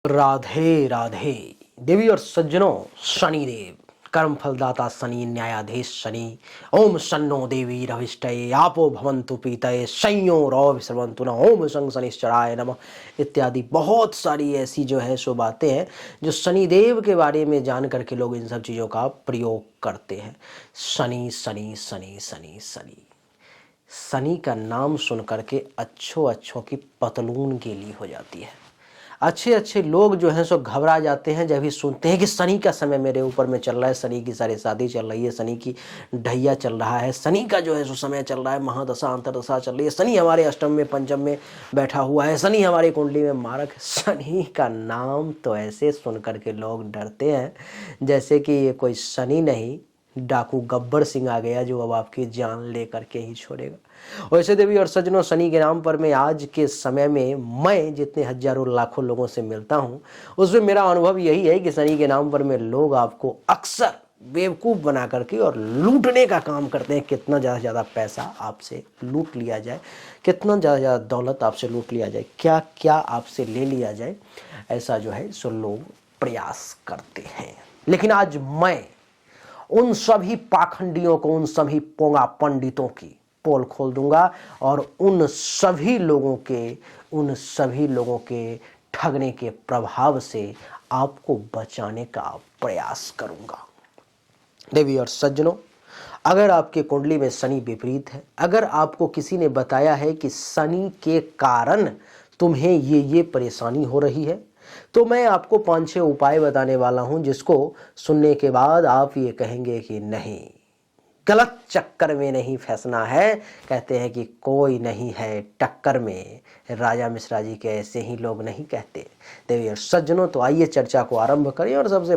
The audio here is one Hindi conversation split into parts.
राधे राधे। देवी और सज्जनों, शनिदेव कर्म फलदाता शनि, न्यायाधीश शनि। ओम शन्नो देवी रविष्टये आपो भवन्तु पीतये संयो रौ विश्रवन्तु न। ओम शं शनिश्चराय नमः इत्यादि बहुत सारी ऐसी जो है सो बातें हैं जो शनिदेव के बारे में जान करके लोग इन सब चीज़ों का प्रयोग करते हैं। शनि शनि शनि शनि शनि शनि का नाम सुन करके अच्छों की पतलून गीली हो जाती है। अच्छे लोग जो हैं सो घबरा जाते हैं जब भी सुनते हैं कि शनि का समय मेरे ऊपर में चल रहा है, शनि की सारी शादी चल रही है, शनि की ढैया चल रहा है, शनि का जो है सो समय चल रहा है, महादशा अंतरदशा चल रही है, शनि हमारे अष्टम में पंचम में बैठा हुआ है, शनि हमारी कुंडली में मारक है। शनि का नाम तो ऐसे सुन करके लोग डरते हैं जैसे कि ये कोई शनि नहीं, डाकू गब्बर सिंह आ गया जो अब आपकी जान ले करके ही छोड़ेगा। वैसे देवी और सज्जनों, शनि के नाम पर मैं आज के समय में मैं जितने हजारों लाखों लोगों से मिलता हूं उसमें मेरा अनुभव यही है कि शनि के नाम पर में लोग आपको अक्सर बेवकूफ़ बना करके और लूटने का काम करते हैं। कितना ज़्यादा पैसा आपसे लूट लिया जाए, कितना ज़्यादा दौलत आपसे लूट लिया जाए, क्या क्या आपसे ले लिया जाए, ऐसा जो है सो लोग प्रयास करते हैं। लेकिन आज मैं उन सभी पाखंडियों को, उन सभी पोंगा पंडितों की पोल खोल दूंगा और उन सभी लोगों के ठगने के प्रभाव से आपको बचाने का प्रयास करूंगा। देवी और सज्जनों, अगर आपके कुंडली में शनि विपरीत है, अगर आपको किसी ने बताया है कि शनि के कारण तुम्हें ये परेशानी हो रही है, तो मैं आपको 5-6 उपाय बताने वाला हूं जिसको सुनने के बाद आप ये कहेंगे कि नहीं, गलत चक्कर में नहीं फंसना है। कहते हैं कि कोई नहीं है टक्कर में, राजा मिश्रा जी के ऐसे ही लोग नहीं कहते। देवी और सज्जनों, तो आइए चर्चा को आरंभ करें और सबसे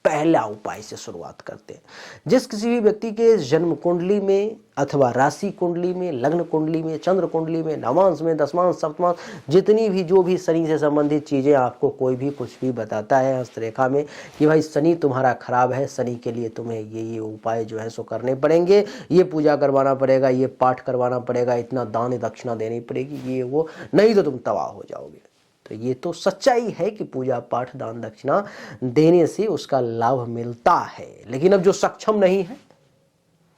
पहला उपाय से शुरुआत करते हैं। जिस किसी भी व्यक्ति के जन्म कुंडली में अथवा राशि कुंडली में, लग्न कुंडली में, चंद्र कुंडली में, नवांश में, दशमांश, सप्तमांश, जितनी भी जो भी शनि से संबंधित चीज़ें आपको कोई भी कुछ भी बताता है हस्तरेखा में कि भाई शनि तुम्हारा खराब है, शनि के लिए तुम्हें ये उपाय जो है सो करने पड़ेंगे, ये पूजा करवाना पड़ेगा, ये पाठ करवाना पड़ेगा, इतना दान दक्षिणा देनी पड़ेगी, ये वो, नहीं तो तुम तबाह हो जाओगे। तो ये तो सच्चाई है कि पूजा पाठ दान दक्षिणा देने से उसका लाभ मिलता है। लेकिन अब जो सक्षम नहीं है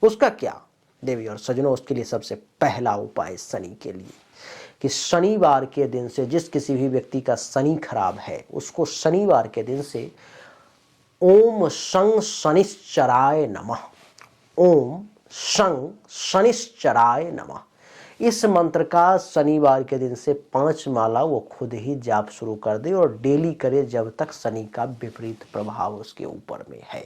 उसका क्या? देवी और सज्जनों, उसके लिए सबसे पहला उपाय शनि के लिए कि शनिवार के दिन से, जिस किसी भी व्यक्ति का शनि खराब है उसको शनिवार के दिन से ओम शं शनिश्चराय नमः, ओम शं शनिश्चराय नमः, इस मंत्र का शनिवार के दिन से 5 माला वो खुद ही जाप शुरू कर दे और डेली करे जब तक शनि का विपरीत प्रभाव उसके ऊपर में है।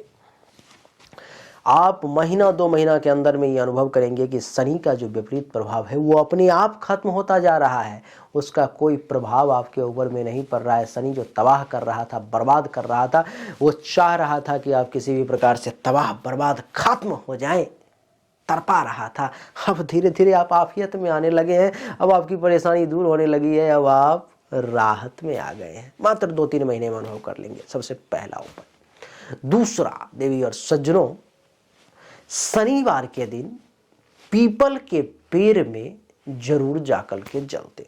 आप महीना 2 महीना के अंदर में ये अनुभव करेंगे कि शनि का जो विपरीत प्रभाव है वो अपने आप खत्म होता जा रहा है, उसका कोई प्रभाव आपके ऊपर में नहीं पड़ रहा है। शनि जो तबाह कर रहा था, बर्बाद कर रहा था, वो चाह रहा था कि आप किसी भी प्रकार से तबाह बर्बाद खत्म हो जाएं, तड़पा रहा था। अब धीरे धीरे आप आफियत में आने लगे हैं, अब आपकी परेशानी दूर होने लगी है, अब आप राहत में आ गए हैं। मात्र 2-3 महीने में अनुभव कर लेंगे। सबसे पहला उपाय। दूसरा, देवी और सज्जनों, शनिवार के दिन पीपल के पेड़ में जरूर जाकर के जल दें।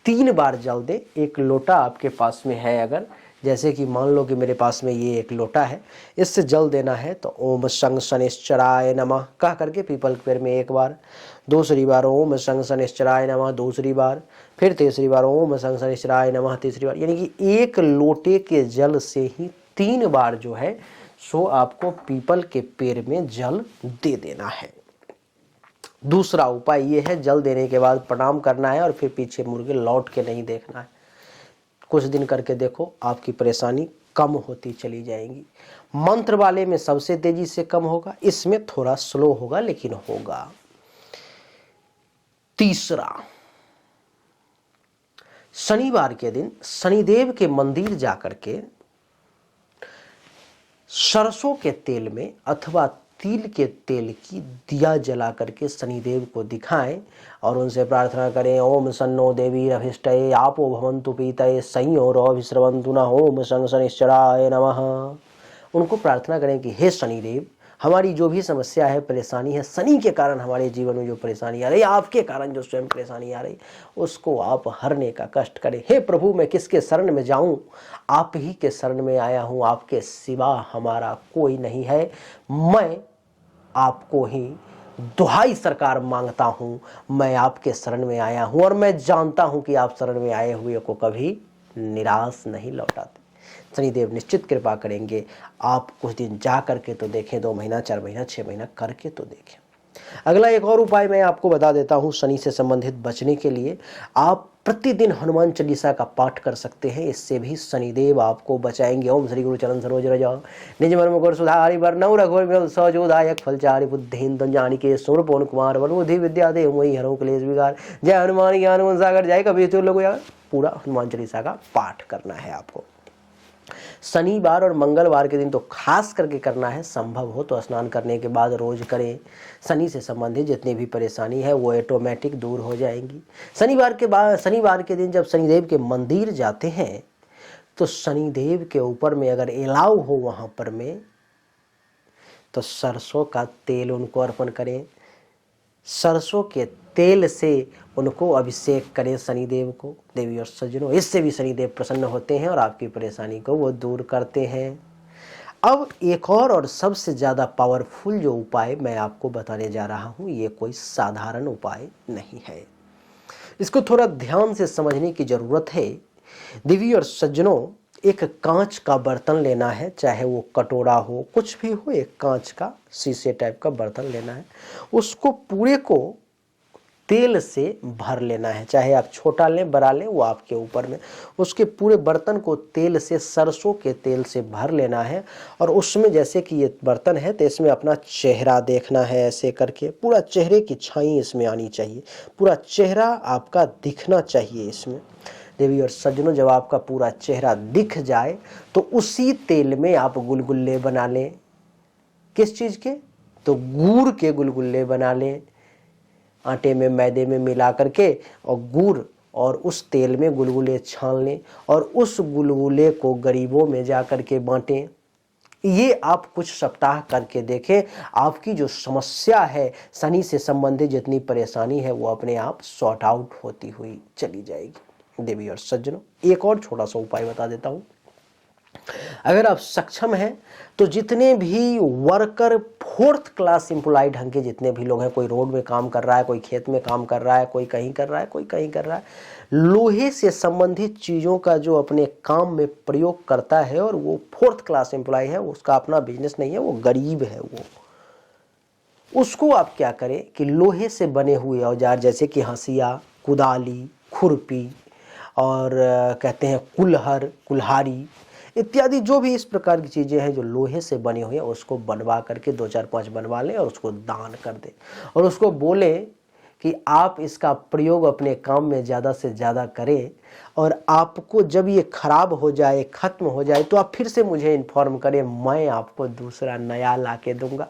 3 बार जल दें। एक लोटा आपके पास में है, अगर जैसे कि मान लो कि मेरे पास में ये एक लोटा है, इससे जल देना है तो ओम शं शनिश्चराय नमः कह करके पीपल के पेड़ में 1 बार, दूसरी बार ओम शं शनिश्चराय नमः दूसरी बार, फिर तीसरी बार ओम शं शनिश्चराय नमः तीसरी बार। यानी कि एक लोटे के जल से ही 3 बार जो है सो आपको पीपल के पेड़ में जल दे देना है। दूसरा उपाय ये है, जल देने के बाद प्रणाम करना है और फिर पीछे मुड़ के लौट के नहीं देखना है। कुछ दिन करके देखो, आपकी परेशानी कम होती चली जाएगी। मंत्र वाले में सबसे तेजी से कम होगा, इसमें थोड़ा स्लो होगा लेकिन होगा। तीसरा, शनिवार के दिन शनिदेव के मंदिर जाकर के सरसों के तेल में अथवा तिल के तेल की दिया जला करके शनिदेव को दिखाएं और उनसे प्रार्थना करें, ओम शन्नो देवी रविष्टये आपो भवन्तु पीतये संयो रौ विश्रवन्तु न। ओम शं शनिश्चराय नमः। उनको प्रार्थना करें कि हे शनिदेव, हमारी जो भी समस्या है, परेशानी है, शनि के कारण हमारे जीवन में जो परेशानी आ रही है, आपके कारण जो स्वयं परेशानी आ रही, उसको आप हरने का कष्ट करें। हे प्रभु, मैं किसके शरण में जाऊं? आप ही के शरण में आया हूं, आपके सिवा हमारा कोई नहीं है। मैं आपको ही दुहाई सरकार मांगता हूं, मैं आपके शरण में आया हूं और मैं जानता हूं कि आप शरण में आए हुए को कभी निराश नहीं लौटाते। शनिदेव निश्चित कृपा करेंगे। आप कुछ दिन जा करके तो देखें, 2 महीना, 4 महीना, 6 महीना करके तो देखें। अगला एक और उपाय मैं आपको बता देता हूं शनि से संबंधित बचने के लिए। आप प्रतिदिन हनुमान चालीसा का पाठ कर सकते हैं, इससे भी शनिदेव आपको बचाएंगे। ओम श्री गुरु चरण सरोज रज निज मन मुकुर सुधारि वरनौ रघुवर सौजोदायक फलचारि बुद्धिहीन जानिके सुर पवन कुमार वरुधि विद्या देव मोहि हरौ क्लेश विकार। जय हनुमान ज्ञान सागर जय कबीर तुल्य लोग। पूरा हनुमान चालीसा का पाठ करना है आपको। शनिवार और मंगलवार के दिन तो खास करके करना है। संभव हो तो स्नान करने के बाद रोज करें। शनि से संबंधित जितनी भी परेशानी है वो ऑटोमेटिक दूर हो जाएंगी। शनिवार के दिन जब शनिदेव के मंदिर जाते हैं तो शनिदेव के ऊपर में अगर एलाव हो वहां पर में तो सरसों का तेल उनको अर्पण करें। सरसों के तेल से उनको अभिषेक करें शनिदेव को। देवी और सज्जनों, इससे भी शनिदेव प्रसन्न होते हैं और आपकी परेशानी को वो दूर करते हैं। अब एक और सबसे ज़्यादा पावरफुल जो उपाय मैं आपको बताने जा रहा हूँ, ये कोई साधारण उपाय नहीं है। इसको थोड़ा ध्यान से समझने की ज़रूरत है। देवी और सज्जनों, एक कांच का बर्तन लेना है, चाहे वो कटोरा हो, कुछ भी हो, एक कांच का शीशे टाइप का बर्तन लेना है। उसको पूरे को तेल से भर लेना है, चाहे आप छोटा लें बड़ा लें, वो आपके ऊपर में। उसके पूरे बर्तन को तेल से, सरसों के तेल से भर लेना है और उसमें जैसे कि ये बर्तन है तो इसमें अपना चेहरा देखना है, ऐसे करके पूरा चेहरे की छाई इसमें आनी चाहिए, पूरा चेहरा आपका दिखना चाहिए इसमें। देवी और सज्जनों, जब आपका पूरा चेहरा दिख जाए तो उसी तेल में आप गुलगुल्ले बना लें। किस चीज़ के? तो गुड़ के गुलगुल्ले बना लें। आटे में, मैदे में मिला करके और गुड़ और उस तेल में गुलगुले छान लें और उस गुलगुले को गरीबों में जा करके बांटें। ये आप कुछ सप्ताह करके देखें, आपकी जो समस्या है, शनि से संबंधित जितनी परेशानी है, वो अपने आप सॉर्ट आउट होती हुई चली जाएगी। देवी और सज्जनों, एक और छोटा सा उपाय बता देता हूं। अगर आप सक्षम हैं तो जितने भी वर्कर, 4th क्लास एम्प्लॉय ढंग के जितने भी लोग हैं, कोई रोड में काम कर रहा है, कोई खेत में काम कर रहा है, कोई कहीं कर रहा है, कोई कहीं कर रहा है, लोहे से संबंधित चीज़ों का जो अपने काम में प्रयोग करता है और वो 4th क्लास एम्प्लॉय है, उसका अपना बिजनेस नहीं है, वो गरीब है, वो उसको आप क्या करें कि लोहे से बने हुए औजार जैसे कि हंसिया, कुदाली, खुरपी और कहते हैं कुल्हर, कुल्हाड़ी इत्यादि, जो भी इस प्रकार की चीज़ें हैं जो लोहे से बनी हुई है, उसको बनवा करके 2, 4, 5 बनवा लें और उसको दान कर दें और उसको बोलें कि आप इसका प्रयोग अपने काम में ज़्यादा से ज़्यादा करें और आपको जब ये खराब हो जाए, ख़त्म हो जाए, तो आप फिर से मुझे इन्फॉर्म करें, मैं आपको दूसरा नया ला के दूँगा।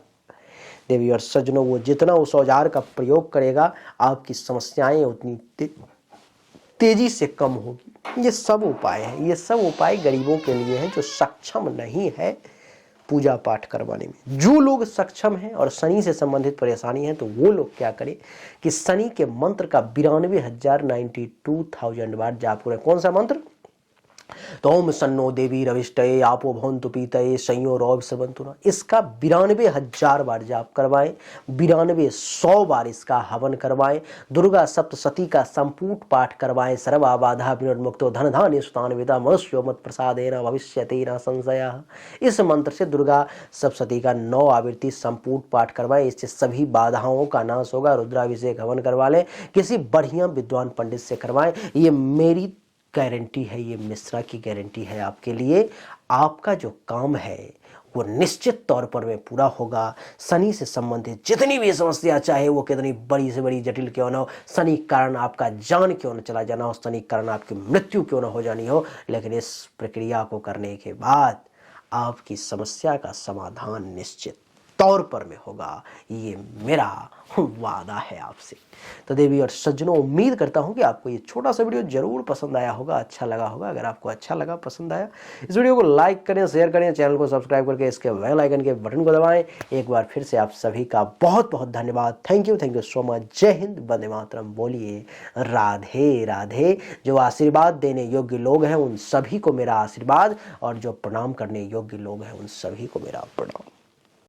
देवी और सज्जनों, वो जितना उस औजार का प्रयोग करेगा, आपकी समस्याएं उतनी तेजी से कम होगी। ये सब उपाय हैं, ये सब उपाय गरीबों के लिए हैं जो सक्षम नहीं है पूजा पाठ करवाने में। जो लोग सक्षम हैं और शनि से संबंधित परेशानी है, तो वो लोग क्या करें कि शनि के मंत्र का 92,092,000 बार जाप करें। कौन सा मंत्र? तो ओम सन्नो देवी रविष्टये आपो भवन्तु पीतये संयो रौभ सर्वन्तु न, इसका 92,000 बार जाप करवाएं, 92,100 बार इसका हवन करवाएं, दुर्गा सप्तशती का संपूर्ण पाठ करवाएं। सर्वा बाधा विनिर्मुक्तो धन धान्य सुतान विदा मनुष्यो मत प्रसादेन भविष्यति न संशयः। इस मंत्र से दुर्गा सप्तशती का 9 आवृत्ति संपूर्ण पाठ करवाएं, इससे सभी बाधाओं का नाश होगा। रुद्राभिषेक हवन करवा लें, किसी बढ़िया विद्वान पंडित से करवाएं। ये मेरी गारंटी है, ये मिश्रा की गारंटी है आपके लिए। आपका जो काम है वो निश्चित तौर पर में पूरा होगा। शनि से संबंधित जितनी भी समस्या, चाहे वो कितनी बड़ी से बड़ी जटिल क्यों ना हो, शनि कारण आपका जान क्यों न चला जाना हो, शनि कारण आपकी मृत्यु क्यों ना हो जानी हो, लेकिन इस प्रक्रिया को करने के बाद आपकी समस्या का समाधान निश्चित तौर पर में होगा, ये मेरा वादा है आपसे। तो देवी और सज्जनों, उम्मीद करता हूं कि आपको ये छोटा सा वीडियो जरूर पसंद आया होगा, अच्छा लगा होगा। अगर आपको अच्छा लगा, पसंद आया, इस वीडियो को लाइक करें, शेयर करें, चैनल को सब्सक्राइब करके इसके बेल आइकन के बटन को दबाएं। एक बार फिर से आप सभी का बहुत बहुत धन्यवाद। Thank you so much. जय हिंद, वंदे मातरम। बोलिए राधे राधे। जो आशीर्वाद देने योग्य लोग हैं उन सभी को मेरा आशीर्वाद, और जो प्रणाम करने योग्य लोग हैं उन सभी को मेरा प्रणाम।